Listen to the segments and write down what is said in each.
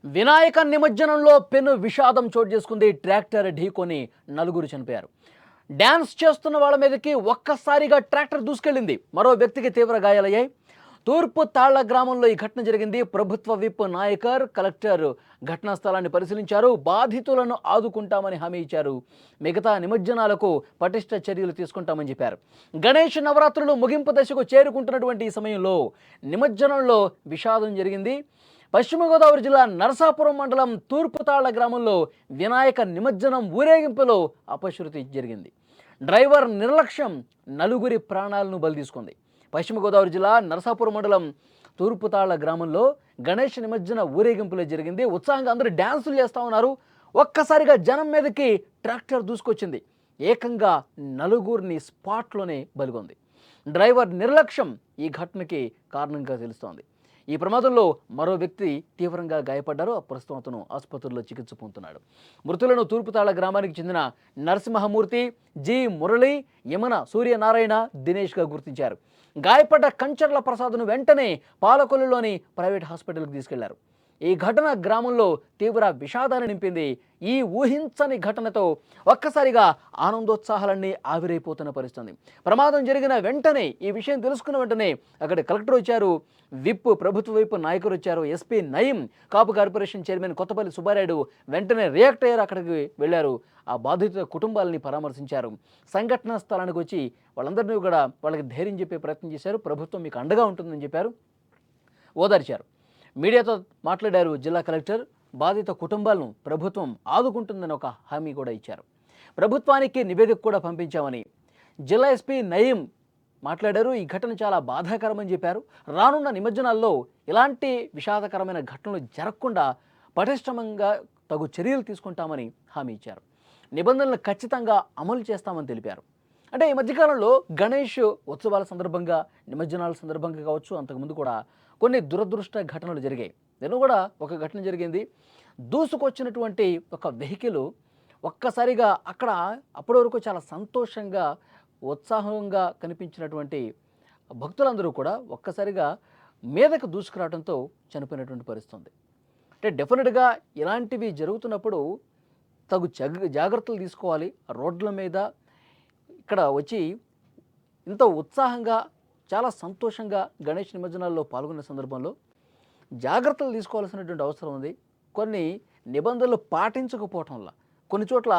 వినాయక నిమజ్జనంలో పెను విషాదం చోటు చేసుకుంది. ట్రాక్టర్ ఢీకొని నలుగురు చనిపోయారు. డ్యాన్స్ చేస్తున్న వాళ్ళ మీదకి ఒక్కసారిగా ట్రాక్టర్ దూసుకెళ్లింది. మరో వ్యక్తికి తీవ్ర గాయాలయ్యాయి. తూర్పు తాళ్ల గ్రామంలో ఈ ఘటన జరిగింది. ప్రభుత్వ విప్ నాయకర్, కలెక్టర్ ఘటనా స్థలాన్ని పరిశీలించారు. బాధితులను ఆదుకుంటామని హామీ ఇచ్చారు. మిగతా నిమజ్జనాలకు పటిష్ట చర్యలు తీసుకుంటామని చెప్పారు. గణేష్ నవరాత్రులు ముగింపు దశకు చేరుకుంటున్నటువంటి ఈ సమయంలో నిమజ్జనంలో విషాదం జరిగింది. పశ్చిమ గోదావరి జిల్లా నరసాపురం మండలం తూర్పుతాళ్ల గ్రామంలో వినాయక నిమజ్జనం ఊరేగింపులో అపశృతి జరిగింది. డ్రైవర్ నిర్లక్ష్యం నలుగురి ప్రాణాలను బలితీసుకుంది. పశ్చిమ గోదావరి జిల్లా నరసాపురం మండలం తూర్పుతాళ్ల గ్రామంలో గణేష్ నిమజ్జన ఊరేగింపులో జరిగింది. ఉత్సాహంగా అందరూ డ్యాన్సులు చేస్తూ ఉన్నారు. ఒక్కసారిగా జనం మీదకి ట్రాక్టర్ దూసుకొచ్చింది. ఏకంగా నలుగురిని స్పాట్లోనే బలిగొంది. డ్రైవర్ నిర్లక్ష్యం ఈ ఘటనకి కారణంగా తెలుస్తోంది. ఈ ప్రమాదంలో మరో వ్యక్తి తీవ్రంగా గాయపడ్డారు. ప్రస్తుతం అతను ఆసుపత్రిలో చికిత్స పొందుతున్నాడు. మృతులను తూర్పుతాళ్ల గ్రామానికి చెందిన నరసింహమూర్తి, జి మురళి, యమన సూర్యనారాయణ, దినేష్గా గుర్తించారు. గాయపడ్డ కంచర్ల ప్రసాద్ను వెంటనే పాలకొల్లులోని ప్రైవేట్ హాస్పిటల్కి తీసుకెళ్లారు. ఈ ఘటన గ్రామంలో తీవ్ర విషాదాన్ని నింపింది. ఈ ఊహించని ఘటనతో ఒక్కసారిగా ఆనందోత్సాహాలన్నీ ఆవిరైపోతున్న పరిస్థితి. ప్రమాదం జరిగిన వెంటనే ఈ విషయం తెలుసుకున్న వెంటనే అక్కడ కలెక్టర్ వచ్చారు, విప్ ప్రభుత్వ వైపు నాయకులు వచ్చారు, ఎస్పీ నయీం, కాపు కార్పొరేషన్ చైర్మన్ కొత్తపల్లి సుబ్బారాయుడు వెంటనే రియాక్ట్ అయ్యారు. అక్కడికి వెళ్లారు. ఆ బాధితుల కుటుంబాలని పరామర్శించారు. సంఘటనా స్థలానికి వచ్చి వాళ్ళందరినీ కూడా వాళ్ళకి ధైర్యం చెప్పే ప్రయత్నం చేశారు. ప్రభుత్వం మీకు అండగా ఉంటుందని చెప్పారు, ఓదార్చారు. మీడియాతో మాట్లాడారు జిల్లా కలెక్టర్. బాధిత కుటుంబాలను ప్రభుత్వం ఆదుకుంటుందని ఒక హామీ కూడా ఇచ్చారు. ప్రభుత్వానికి నివేదిక కూడా పంపించామని జిల్లా ఎస్పీ నయీం మాట్లాడారు. ఈ ఘటన చాలా బాధాకరమని చెప్పారు. రానున్న నిమజ్జనాల్లో ఇలాంటి విషాదకరమైన ఘటనలు జరగకుండా పటిష్టంగా తగు చర్యలు తీసుకుంటామని హామీ ఇచ్చారు. నిబంధనలు ఖచ్చితంగా అమలు చేస్తామని తెలిపారు. అంటే ఈ మధ్యకాలంలో గణేష్ ఉత్సవాల సందర్భంగా, నిమజ్జనాల సందర్భంగా కావచ్చు, అంతకుముందు కూడా కొన్ని దురదృష్ట ఘటనలు జరిగాయి. నేను కూడా ఒక ఘటన జరిగింది. దూసుకొచ్చినటువంటి ఒక వెహికల్ ఒక్కసారిగా అక్కడ అప్పటి వరకు చాలా సంతోషంగా, ఉత్సాహంగా కనిపించినటువంటి భక్తులందరూ కూడా ఒక్కసారిగా మీదకు దూసుకురావడంతో చనిపోయినటువంటి పరిస్థితి. అంటే డెఫినెట్గా ఇలాంటివి జరుగుతున్నప్పుడు తగు జాగ్రత్తలు తీసుకోవాలి. రోడ్ల మీద ఇక్కడ వచ్చి ఇంత ఉత్సాహంగా, చాలా సంతోషంగా గణేష్ నిమజ్జనాల్లో పాల్గొన్న సందర్భంలో జాగ్రత్తలు తీసుకోవాల్సినటువంటి అవసరం ఉంది. కొన్ని నిబంధనలు పాటించకపోవటం వల్ల, కొన్ని చోట్ల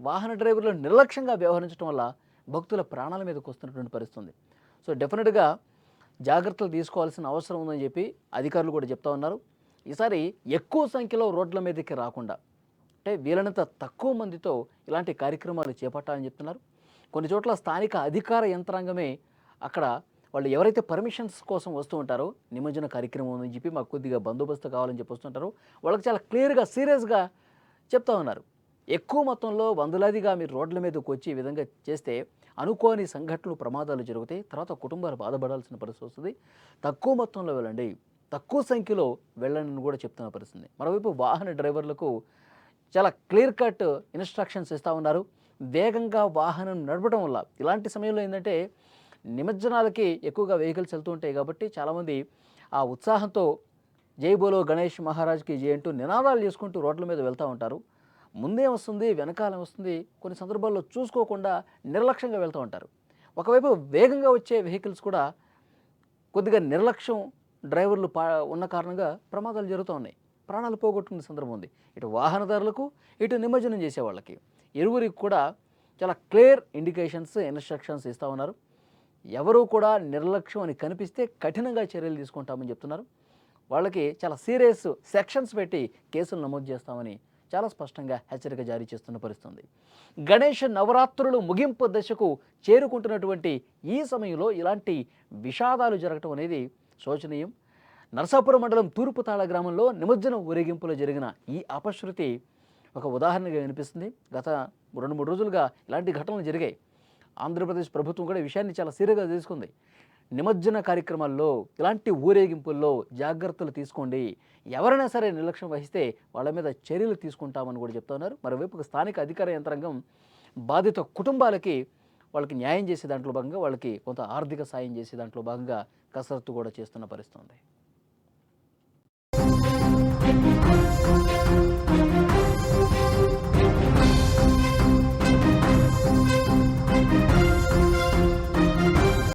వాహన డ్రైవర్లు నిర్లక్ష్యంగా వ్యవహరించడం వల్ల భక్తుల ప్రాణాల మీదకి వస్తున్నటువంటి పరిస్థితి. సో డెఫినెట్గా జాగ్రత్తలు తీసుకోవాల్సిన అవసరం ఉందని చెప్పి అధికారులు కూడా చెప్తా ఉన్నారు. ఈసారి ఎక్కువ సంఖ్యలో రోడ్ల మీదకి రాకుండా, అంటే వీలైనంత తక్కువ మందితో ఇలాంటి కార్యక్రమాలు చేపట్టాలని చెప్తున్నారు. కొన్ని చోట్ల స్థానిక అధికార యంత్రాంగమే అక్కడ వాళ్ళు ఎవరైతే పర్మిషన్స్ కోసం వస్తూ ఉంటారో, నిమజ్జన కార్యక్రమం అని చెప్పి మాకు కొద్దిగా బందోబస్తు కావాలని చెప్పి వస్తుంటారో, వాళ్ళకి చాలా క్లియర్గా, సీరియస్గా చెప్తా ఉన్నారు. ఎక్కువ మొత్తంలో వందలాదిగా మీరు రోడ్ల మీదకి వచ్చి ఈ విధంగా చేస్తే అనుకోని సంఘటనలు, ప్రమాదాలు జరుగుతాయి. తర్వాత కుటుంబాలు బాధపడాల్సిన పరిస్థితి వస్తుంది. తక్కువ మొత్తంలో వెళ్ళండి, తక్కువ సంఖ్యలో వెళ్ళండి కూడా చెప్తున్న పరిస్థితి. మరోవైపు వాహన డ్రైవర్లకు చాలా క్లియర్ కట్ ఇన్స్ట్రక్షన్స్ ఇస్తూ ఉన్నారు. వేగంగా వాహనం నడపడం వల్ల ఇలాంటి సమయంలో ఏంటంటే నిమజ్జనాలకి ఎక్కువగా వెహికల్స్ వెళ్తూ ఉంటాయి కాబట్టి చాలామంది ఆ ఉత్సాహంతో జై బోలో గణేష్ మహారాజ్కి జై అంటూ నినాదాలు చేసుకుంటూ రోడ్ల మీద వెళ్తూ ఉంటారు. ముందే వస్తుంది, వెనకాల వస్తుంది, కొన్ని సందర్భాల్లో చూసుకోకుండా నిర్లక్ష్యంగా వెళ్తూ ఉంటారు. ఒకవైపు వేగంగా వచ్చే వెహికల్స్ కూడా కొద్దిగా నిర్లక్ష్యం డ్రైవర్లు ఉన్న కారణంగా ప్రమాదాలు జరుగుతూ ఉన్నాయి. ప్రాణాలు పోగొట్టుకునే సందర్భం ఉంది. ఇటు వాహనదారులకు, ఇటు నిమజ్జనం చేసే వాళ్ళకి, ఇరువురికి కూడా చాలా క్లియర్ ఇండికేషన్స్, ఇన్స్ట్రక్షన్స్ ఇస్తూ ఉన్నారు. ఎవరూ కూడా నిర్లక్ష్యం అని కనిపిస్తే కఠినంగా చర్యలు తీసుకుంటామని చెప్తున్నారు. వాళ్ళకి చాలా సీరియస్ సెక్షన్స్ పెట్టి కేసులు నమోదు చేస్తామని చాలా స్పష్టంగా హెచ్చరిక జారీ చేస్తున్న పరిస్థితి. గణేష్ నవరాత్రులు ముగింపు దశకు చేరుకుంటున్నటువంటి ఈ సమయంలో ఇలాంటి విషాదాలు జరగటం అనేది శోచనీయం. నరసాపురం మండలం తూర్పుతాళ్ల గ్రామంలో నిమజ్జనం ఊరేగింపులో జరిగిన ఈ అపశృతి ఒక ఉదాహరణగా వినిపిస్తుంది. గత 2-3 రోజులుగా ఇలాంటి ఘటనలు జరిగాయి. ఆంధ్రప్రదేశ్ ప్రభుత్వం కూడా ఈ విషయాన్ని చాలా సీరియస్గా తీసుకుంది. నిమజ్జన కార్యక్రమాల్లో, ఇలాంటి ఊరేగింపుల్లో జాగ్రత్తలు తీసుకోండి. ఎవరైనా సరే నిర్లక్ష్యం వహిస్తే వాళ్ళ మీద చర్యలు తీసుకుంటామని కూడా చెప్తా ఉన్నారు. మరోవైపు స్థానిక అధికార యంత్రాంగం బాధిత కుటుంబాలకి వాళ్ళకి న్యాయం చేసే దాంట్లో భాగంగా, వాళ్ళకి కొంత ఆర్థిక సాయం చేసే దాంట్లో భాగంగా కసరత్తు కూడా చేస్తున్న పరిస్థితి ఉంది.